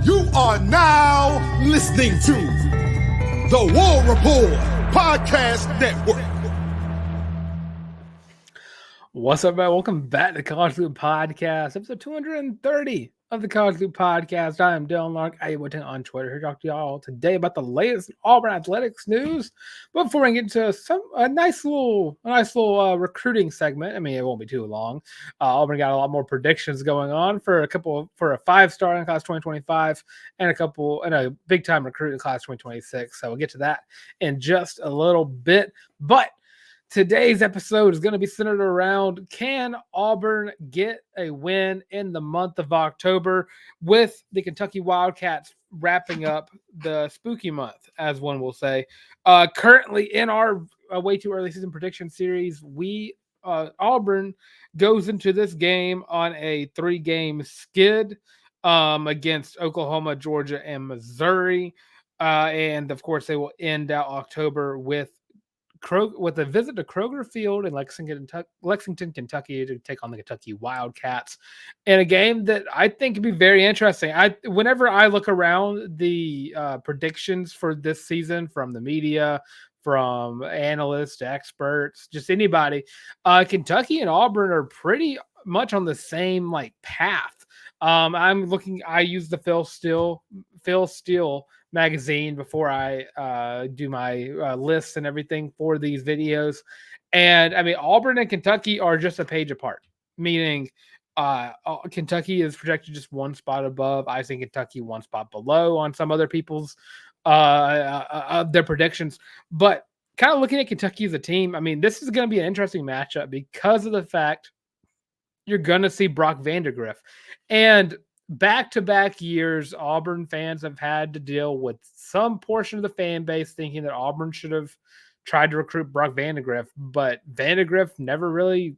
You are now listening to the War Report Podcast Network. What's up, man? Welcome back to College Loop Podcast, episode 230 of the College Loop Podcast. I am Dylan Larck. I am on Twitter here to talk to y'all today about the latest Auburn athletics news. But before I get into a nice little recruiting segment, I mean, it won't be too long. Auburn got a lot more predictions going on for a 5-star in class 2025 and a big time recruit in class 2026. So we'll get to that in just a little bit. But today's episode is going to be centered around, can Auburn get a win in the month of October with the Kentucky Wildcats wrapping up the spooky month, as one will say. Currently in our way too early season prediction series, Auburn goes into this game on a 3-game skid against Oklahoma, Georgia, and Missouri. And of course, they will end out October with a visit to Kroger Field in Lexington, Kentucky to take on the Kentucky Wildcats in a game that I think could be very interesting. Whenever I look around the predictions for this season from the media, from analysts to experts, just anybody, Kentucky and Auburn are pretty much on the same path. I use the Phil Steele magazine before I do my lists and everything for these videos. And I mean, Auburn and Kentucky are just a page apart, meaning Kentucky is projected just one spot above. I think Kentucky one spot below on some other people's their predictions. But kind of looking at Kentucky as a team, I mean, this is going to be an interesting matchup because of the fact you're going to see Brock Vandagriff. And back-to-back years, Auburn fans have had to deal with some portion of the fan base thinking that Auburn should have tried to recruit Brock Vandagriff, but Vandagriff never really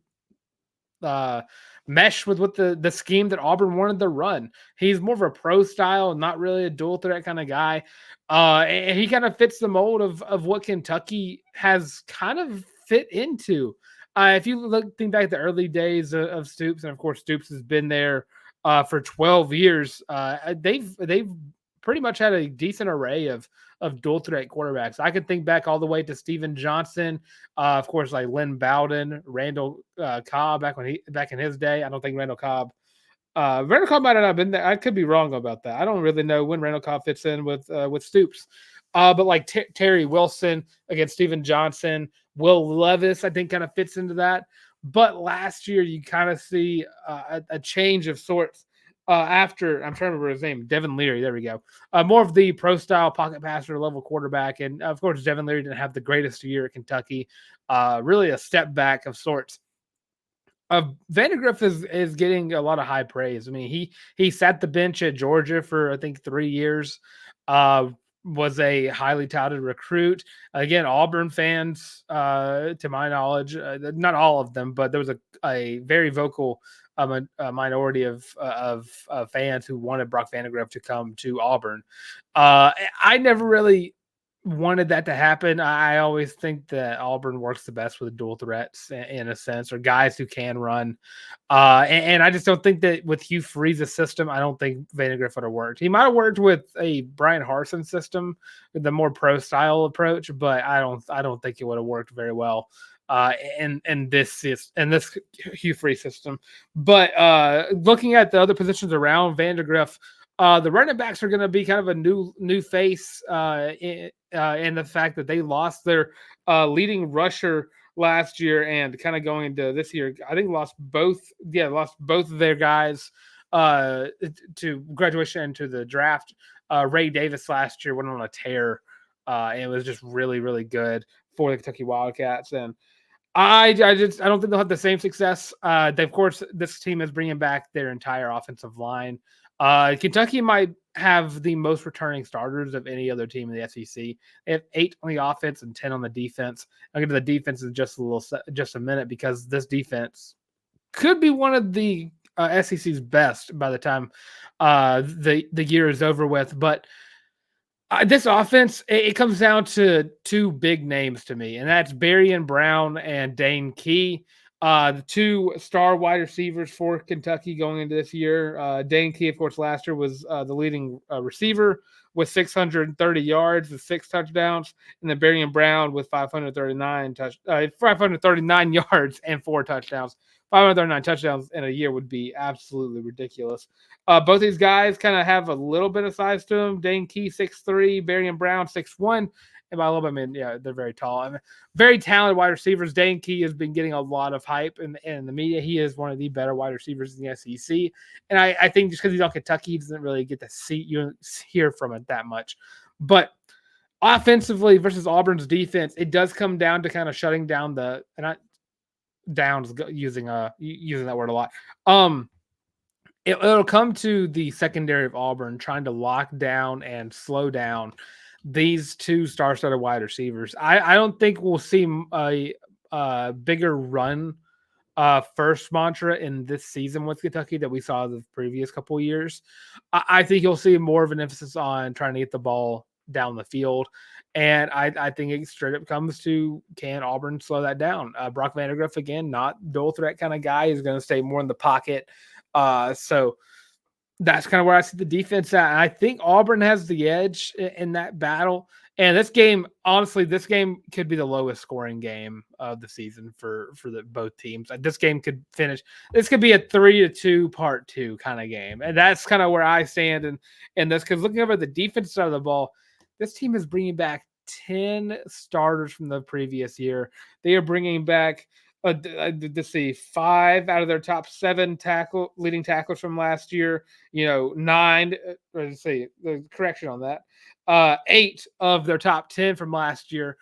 meshed with what the scheme that Auburn wanted to run. He's more of a pro style, not really a dual threat kind of guy. And he kind of fits the mold of what Kentucky has kind of fit into. If you think back to the early days of Stoops, and of course Stoops has been there for 12 years, they've pretty much had a decent array of dual threat quarterbacks. I could think back all the way to Steven Johnson, of course, like Lynn Bowden, Randall Cobb back in his day. I don't think Randall Cobb might have not been there. I could be wrong about that. I don't really know when Randall Cobb fits in with Stoops. But like Terry Wilson against Steven Johnson, Will Levis, I think kind of fits into that. But last year, you kind of see a change of sorts after, I'm trying to remember his name, Devin Leary. There we go. More of the pro-style pocket passer level quarterback. And, of course, Devin Leary didn't have the greatest year at Kentucky. Really a step back of sorts. Vandagriff is getting a lot of high praise. I mean, he sat the bench at Georgia for, I think, 3 years. Was a highly touted recruit. Again, Auburn fans, to my knowledge, not all of them, but there was a very vocal minority of fans who wanted Brock Vandagriff to come to Auburn. I never really wanted that to happen. I always think that Auburn works the best with dual threats in a sense, or guys who can run. And I just don't think that with Hugh Freeze's system, I don't think Vandagriff would have worked. He might have worked with a Brian Harsin system, the more pro style approach, but I don't think it would have worked very well in this Hugh Freeze system. But looking at the other positions around Vandagriff, the running backs are going to be kind of a new face in the fact that they lost their leading rusher last year, and kind of going into this year, I think lost both of their guys to graduation and to the draft. Ray Davis last year went on a tear and was just really, really good for the Kentucky Wildcats. And I don't think they'll have the same success. Of course, this team is bringing back their entire offensive line. Kentucky might have the most returning starters of any other team in the SEC. They have 8 on the offense and 10 on the defense. I'll get to the defense in just a minute, because this defense could be one of the SEC's best by the time the year is over with. But this offense, it comes down to 2 big names to me, and that's Berrien Brown and Dane Key. The two star wide receivers for Kentucky going into this year, Dane Key, of course, last year was the leading receiver with 630 yards with 6 touchdowns, and then Barian Brown with 539 yards and 4 touchdowns. 539 touchdowns in a year would be absolutely ridiculous. Both these guys kind of have a little bit of size to them. Dane Key 6'3", Barian Brown 6'1". And by a little bit, I mean, yeah, they're very tall. I mean, very talented wide receivers. Dane Key has been getting a lot of hype in the media. He is one of the better wide receivers in the SEC. And I think just because he's on Kentucky, he doesn't really get to hear from it that much. But offensively versus Auburn's defense, it does come down to kind of shutting down using that word a lot. It'll come to the secondary of Auburn trying to lock down and slow down these two star-studded wide receivers. I don't think we'll see a bigger run first mantra in this season with Kentucky that we saw the previous couple of years. I think you'll see more of an emphasis on trying to get the ball down the field. And I think it straight up comes to, can Auburn slow that down? Brock Vandagriff, again, not dual threat kind of guy. He's going to stay more in the pocket. So that's kind of where I see the defense at. And I think Auburn has the edge in that battle. And this game, honestly, this game could be the lowest scoring game of the season for both teams. This game could finish. This could be a 3-2 part 2 kind of game, and that's kind of where I stand in this. Because looking over the defense side of the ball, this team is bringing back 10 starters from the previous year. They are bringing back, let's see, 5 out of their top 7 leading tackles from last year. 9. Let's see, the correction on that. 8 of their top 10 from last year.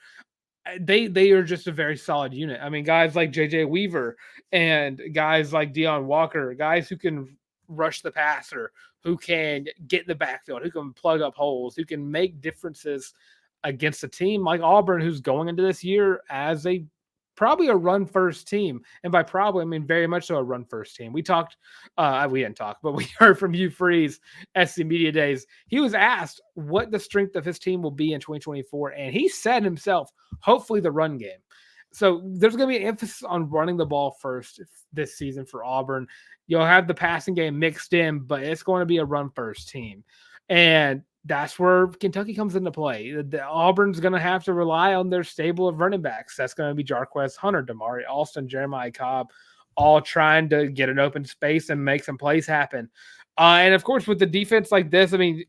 They are just a very solid unit. I mean, guys like JJ Weaver and guys like Deion Walker, guys who can rush the passer, who can get in the backfield, who can plug up holes, who can make differences against a team like Auburn, who's going into this year as probably a run first team. And by probably, I mean very much so a run first team. We didn't talk, but we heard from Hugh Freeze, SC Media Days. He was asked what the strength of his team will be in 2024. And he said himself, hopefully the run game. So there's going to be an emphasis on running the ball first this season for Auburn. You'll have the passing game mixed in, but it's going to be a run first team. And that's where Kentucky comes into play. Auburn's going to have to rely on their stable of running backs. That's going to be Jarquez Hunter, Damari Alston, Jeremiah Cobb, all trying to get an open space and make some plays happen. And of course, with the defense like this, I mean,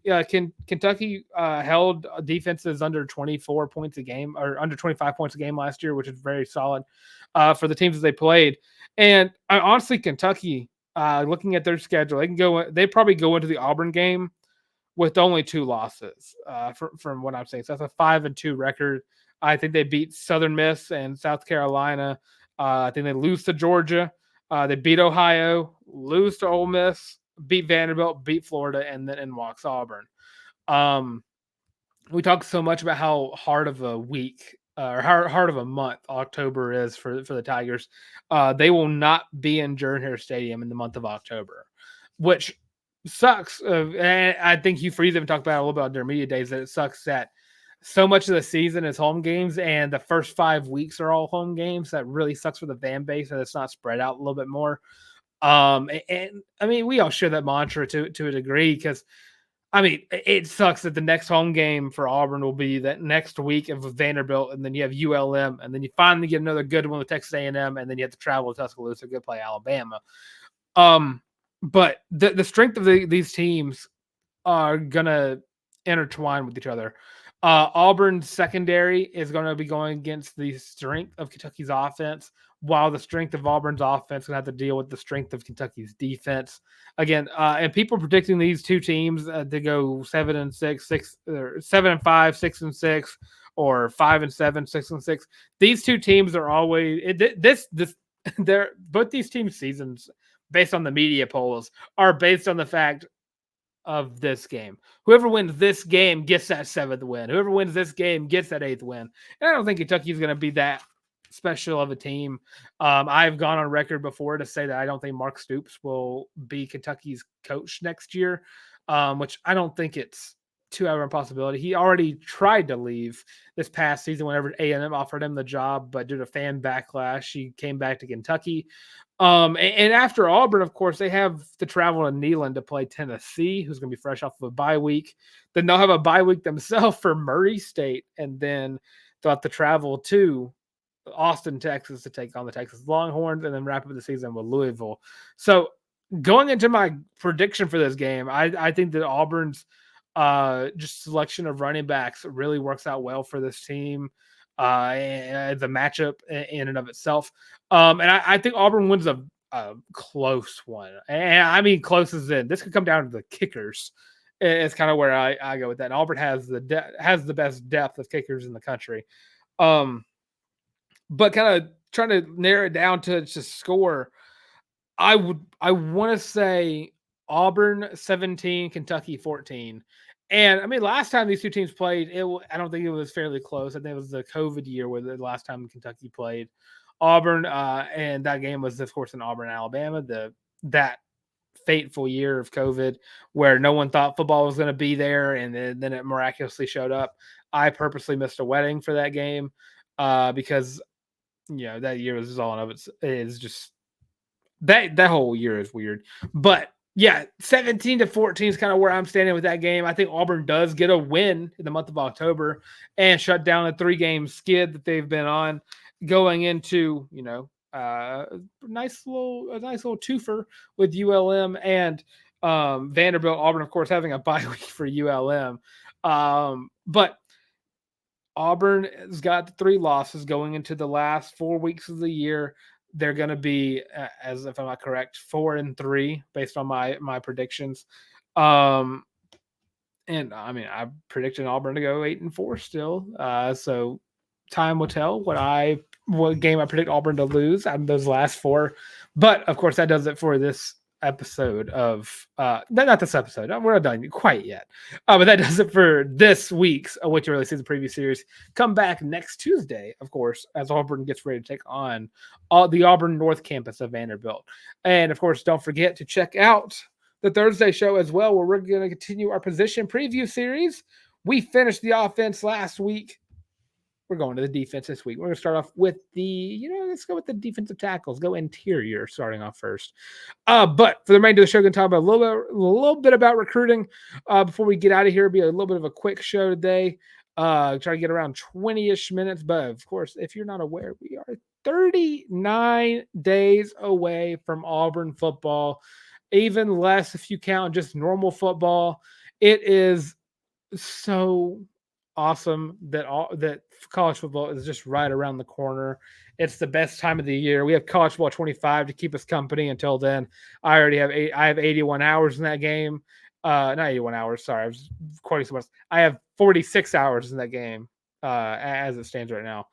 Kentucky held defenses under 24 points a game or under 25 points a game last year, which is very solid for the teams that they played. And honestly, Kentucky, looking at their schedule, they probably go into the Auburn game with only 2 losses from what I'm saying. So that's a 5-2 record. I think they beat Southern Miss and South Carolina. I think they lose to Georgia. They beat Ohio, lose to Ole Miss, beat Vanderbilt, beat Florida, and then in walks Auburn. We talk so much about how hard of a week or hard of a month October is for the Tigers. They will not be in Jordan-Hare Stadium in the month of October, which sucks. And I think Hugh Freeze even talked about it a little bit on their media days, that it sucks that so much of the season is home games and the first 5 weeks are all home games. That really sucks for the fan base that it's not spread out a little bit more. And I mean, we all share that mantra to a degree, because I mean, it sucks that the next home game for Auburn will be that next week of Vanderbilt, and then you have ULM, and then you finally get another good one with Texas A&M, and then you have to travel to Tuscaloosa to go play Alabama. But the strength of these teams are going to intertwine with each other. Auburn's secondary is going to be going against the strength of Kentucky's offense, while the strength of Auburn's offense is going to have to deal with the strength of Kentucky's defense. Again, and people predicting these two teams to go 7-6, 7-5, 6-6, or 5-7, 6-6. These two teams are always they're both these teams' seasons, based on the media polls, are based on the fact of this game. Whoever wins this game gets that 7th win. Whoever wins this game gets that 8th win. And I don't think Kentucky is going to be that special of a team. I've gone on record before to say that I don't think Mark Stoops will be Kentucky's coach next year, which I don't think it's too ever a possibility. He already tried to leave this past season whenever A&M offered him the job, but due to fan backlash, he came back to Kentucky. And after Auburn, of course, they have to travel to Neyland to play Tennessee, who's going to be fresh off of a bye week. Then they'll have a bye week themselves for Murray State, and then they'll have to travel to Austin, Texas to take on the Texas Longhorns, and then wrap up the season with Louisville. So going into my prediction for this game, I think that Auburn's just selection of running backs really works out well for this team. The matchup in and of itself. And I think Auburn wins a close one. And I mean, close as in this could come down to the kickers. It's kind of where I go with that. And Auburn has the best depth of kickers in the country. But kind of trying to narrow it down to just score, I want to say Auburn 17, Kentucky 14. And I mean, last time these two teams played, I don't think it was fairly close. I think it was the COVID year where the last time Kentucky played Auburn, and that game was, of course, in Auburn, Alabama. That fateful year of COVID where no one thought football was going to be there, and then it miraculously showed up. I purposely missed a wedding for that game because that year was all of it is just that whole year is weird. But yeah, 17-14 is kind of where I'm standing with that game. I think Auburn does get a win in the month of October and shut down a 3-game skid that they've been on going into, a nice little twofer with ULM and Vanderbilt. Auburn, of course, having a bye week for ULM. But Auburn has got the 3 losses going into the last 4 weeks of the year. They're going to be, as if I'm not correct, 4-3 based on my predictions. And I mean, I predicted Auburn to go 8-4 still. So time will tell what game I predict Auburn to lose out of those last 4. But of course, that does it for this episode of not this episode. We're not done quite yet. But that does it for this week's What You Really See the Preview series. Come back next Tuesday, of course, as Auburn gets ready to take on the Auburn North campus of Vanderbilt. And of course, don't forget to check out the Thursday show as well, where we're going to continue our position preview series. We finished the offense last week. We're going to the defense this week. We're going to start off with let's go with the defensive tackles. Go interior, starting off first. But for the remainder of the show, we're going to talk about a little bit about recruiting. Before we get out of here, it'll be a little bit of a quick show today. Try to get around 20-ish minutes. But of course, if you're not aware, we are 39 days away from Auburn football. Even less if you count just normal football. It is so awesome that college football is just right around the corner. It's the best time of the year. We have college football 25 to keep us company until then. I have 81 hours in that game. Not 81 hours. Sorry, I was quoting so much. I have 46 hours in that game as it stands right now.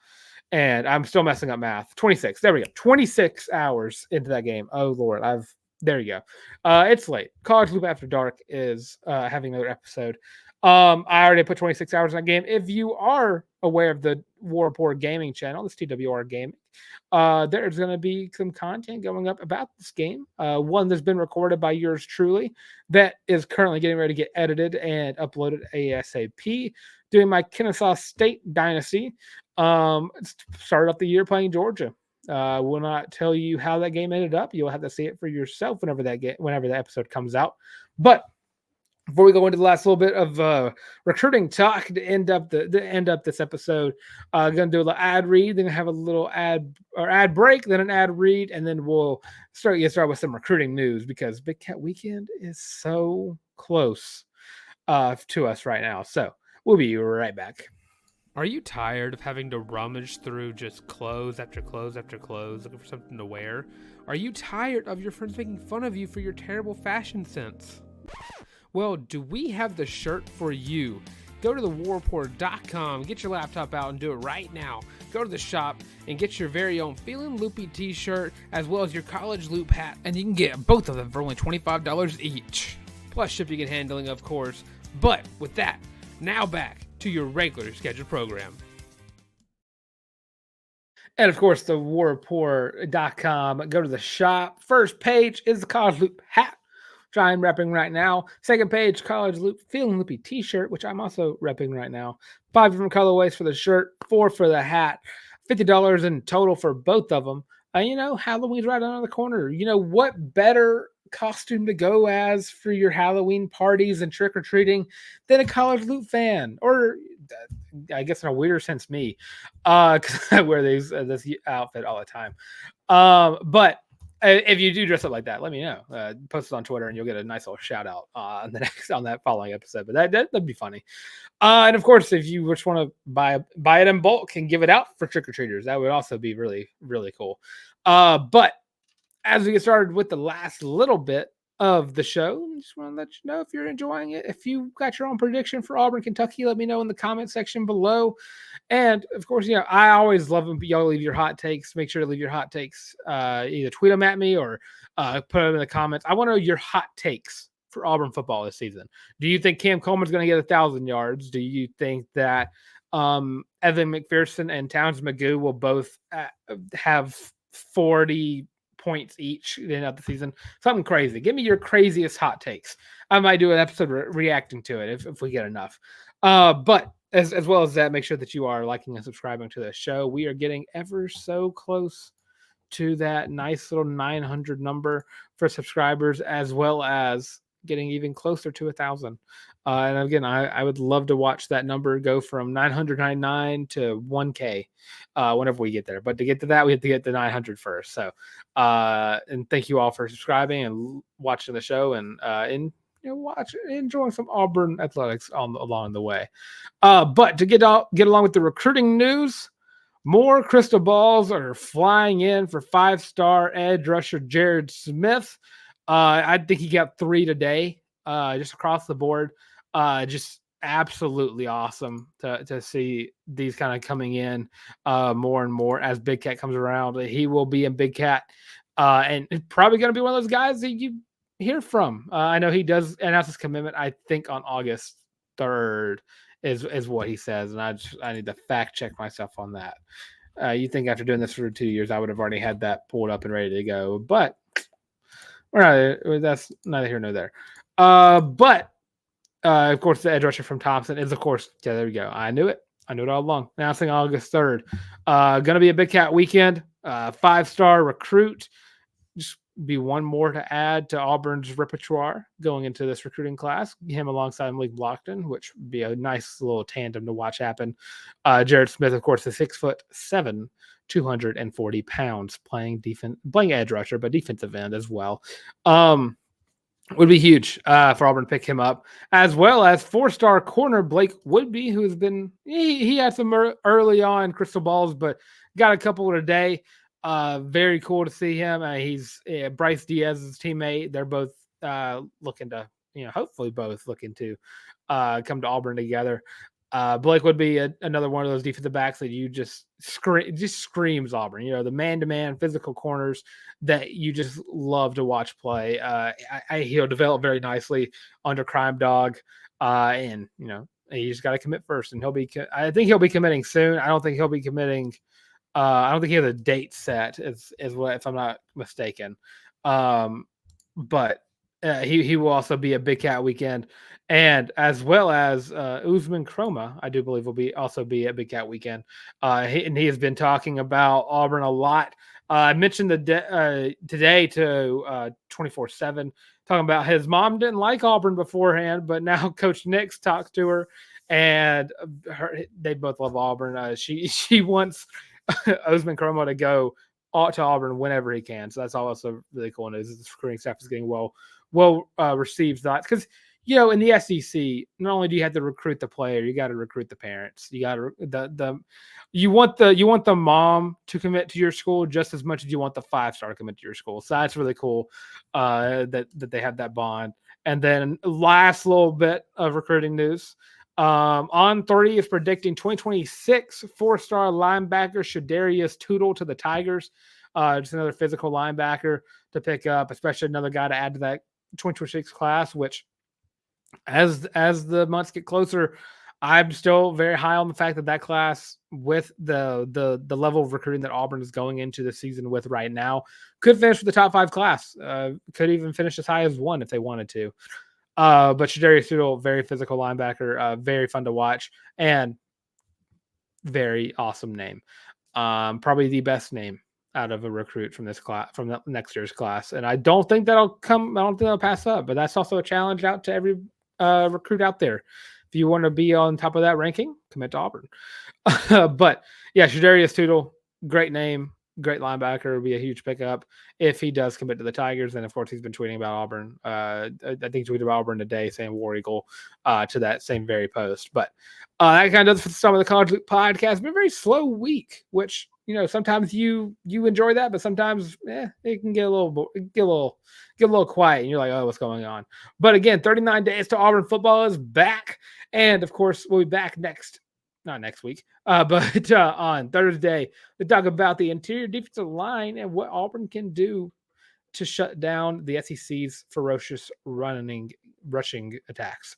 And I'm still messing up math. 26. There we go. 26 hours into that game. Oh, Lord. There you go. It's late. College Loop After Dark is having another episode. I already put 26 hours in that game. If you are aware of the War Report gaming channel, this TWR Gaming, there's going to be some content going up about this game. One that's been recorded by yours truly that is currently getting ready to get edited and uploaded ASAP. Doing my Kennesaw State Dynasty. Started off the year playing Georgia. Will not tell you how that game ended up. You'll have to see it for yourself whenever the episode comes out. But before we go into the last little bit of recruiting talk to end up this episode, going to do a little ad read, then have a little ad break, then an ad read, and then we'll get started with some recruiting news because Big Cat Weekend is so close to us right now. So we'll be right back. Are you tired of having to rummage through just clothes after clothes after clothes looking for something to wear? Are you tired of your friends making fun of you for your terrible fashion sense? Well, do we have the shirt for you? Go to thewarreport.com, get your laptop out and do it right now. Go to the shop and get your very own Feelin' Loopy t-shirt as well as your college loop hat, and you can get both of them for only $25 each. Plus shipping and handling, of course. But with that, now back to your regular scheduled program. And of course, the warreport.com. Go to the shop. First page is the college loop hat. which I'm repping right now. Second page, College Loop Feeling Loopy t-shirt, which I'm also repping right now. 5 different colorways for the shirt, 4 for the hat, $50 in total for both of them. Halloween's right around the corner. What better costume to go as for your Halloween parties and trick-or-treating than a College Loop fan? Or I guess in a weirder sense, me, because I wear this outfit all the time. But if you do dress up like that, let me know. Post it on Twitter, and you'll get a nice little shout out on that following episode. But that'd be funny. And of course, if you just want to buy it in bulk and give it out for trick or treaters, that would also be really, really cool. But as we get started with the last little bit of the show, I just want to let you know if you're enjoying it. If you got your own prediction for Auburn, Kentucky, let me know in the comment section below. And of course, I always love them. Y'all leave your hot takes. Make sure to leave your hot takes. Either tweet them at me or put them in the comments. I want to know your hot takes for Auburn football this season. Do you think Cam Coleman's going to get 1,000 yards? Do you think that Evan McPherson and Towns Magoo will both have 40 points each in the season? Something crazy. Give me your craziest hot takes. I might do an episode reacting to it if we get enough. But as well as that, make sure that you are liking and subscribing to the show. We are getting ever so close to that nice little 900 number for subscribers, as well as getting even closer to 1,000. And again, I would love to watch that number go from 999 to 1K whenever we get there. But to get to that, we have to get to 900 first. So, and thank you all for subscribing and watching the show and enjoying some Auburn athletics along the way. But to get along with the recruiting news, more crystal balls are flying in for 5-star edge rusher Jared Smith. I think he got 3 today, just across the board. Just absolutely awesome to see these kind of coming in more and more as Big Cat comes around. He will be in Big Cat, and probably going to be one of those guys that you hear from. I know he does announce his commitment, I think, on August 3rd is what he says, and I need to fact check myself on that. You think after doing this for 2 years, I would have already had that pulled up and ready to go, but that's neither here nor there. But of course, the edge rusher from Thompson is, of course, yeah, there we go. I knew it all along. Announcing August 3rd. Going to be a Big Cat weekend. 5-star recruit. Just be one more to add to Auburn's repertoire going into this recruiting class. Him alongside Malik Blockton, which would be a nice little tandem to watch happen. Jared Smith, of course, is 6'7", 240 pounds, playing edge rusher, but defensive end as well. Would be huge for Auburn to pick him up, as well as 4-star corner Blake Woodby, who has been he had some early on crystal balls, but got a couple today. Very cool to see him. He's Bryce Diaz's teammate. They're both looking to, hopefully both looking to come to Auburn together. Blake would be another one of those defensive backs that you just screams Auburn. The man-to-man physical corners that you just love to watch play. He'll develop very nicely under Crime Dog, and you just got to commit first. And I think he'll be committing soon. I don't think he'll be committing. I don't think he has a date set, is what, if I'm not mistaken. But he will also be a Big Cat weekend, and as well as Usman Chroma, I do believe will also be a Big Cat weekend. He has been talking about Auburn a lot. I mentioned today to 24/7, talking about his mom didn't like Auburn beforehand, but now Coach Nix talks to her, and they both love Auburn. She wants Usman Chroma to go to Auburn whenever he can. So that's also really cool news. The recruiting staff is getting well received that, because in the SEC, not only do you have to recruit the player, you got to recruit the parents. You got to you want the mom to commit to your school just as much as you want the 5-star to commit to your school. So that's really cool that they have that bond. And then last little bit of recruiting news. On 30 is predicting 2026 4-star linebacker Shadarius Tootle to the Tigers. Just another physical linebacker to pick up, especially another guy to add to that 2026 class, which as the months get closer, I'm still very high on the fact that class, with the level of recruiting that Auburn is going into the season with right now, could finish with the top 5 class. Could even finish as high as 1 if they wanted to. But Shadarius Sewell, very physical linebacker, very fun to watch, and very awesome name. Probably the best name out of a recruit from this class, from the next year's class. And I don't think that'll come. I don't think that'll pass up. But that's also a challenge out to every recruit out there. If you want to be on top of that ranking, commit to Auburn. But yeah, Shadarius Tootle, great name, great linebacker, would be a huge pickup if he does commit to the Tigers. And of course, he's been tweeting about Auburn. I think he tweeted about Auburn today, saying War Eagle to that same very post. But that kind of does it for some of the College Loop podcast. It's been a very slow week, which sometimes you enjoy that, but sometimes it can get a little quiet, and you're like, oh, what's going on? But again, 39 days to Auburn football is back, and of course, we'll be back not next week, but on Thursday to talk about the interior defensive line and what Auburn can do to shut down the SEC's ferocious rushing attacks.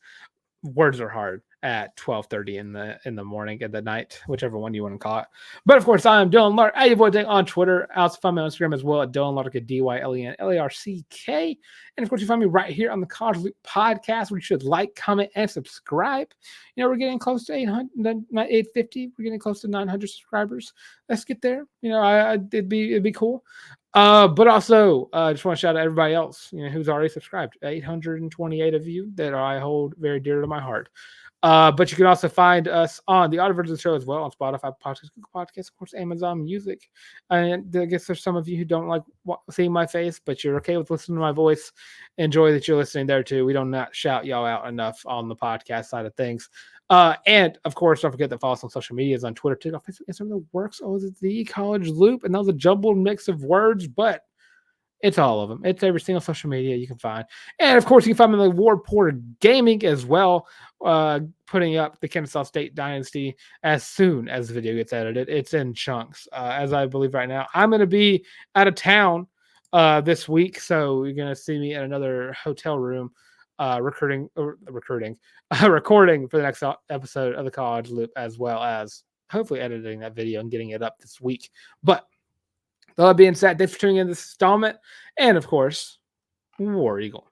Words are hard at 12:30 in the morning, at the night, whichever one you want to call it. But of course, I'm Dylan Larck. I avoid on Twitter. Also find me on Instagram as well at Dylan Larck, at DYLENLARCK. And of course, you find me right here on the College Loop podcast, where you should like, comment, and subscribe. We're getting close to 850. We're getting close to 900 subscribers. Let's get there. It'd be cool. But also, just want to shout out everybody else, who's already subscribed. 828 of you that I hold very dear to my heart. But you can also find us on the audio version of the show as well on Spotify, Podcast, Google Podcasts, of course, Amazon Music. And I guess there's some of you who don't like seeing my face, but you're okay with listening to my voice. Enjoy that you're listening there too. We don't not shout y'all out enough on the podcast side of things. And of course, don't forget to follow us on social medias, on Twitter, TikTok, Facebook, Instagram, the works. Oh, is it the College Loop? And that was a jumbled mix of words, but it's all of them. It's every single social media you can find. And of course, you can find me on the War Porter Gaming as well, putting up the Kennesaw State Dynasty as soon as the video gets edited. It's in chunks, as I believe right now. I'm going to be out of town this week, so you're going to see me in another hotel room recording for the next episode of the College Loop, as well as hopefully editing that video and getting it up this week. But that being said, thanks for tuning in this installment, and of course, War Eagle.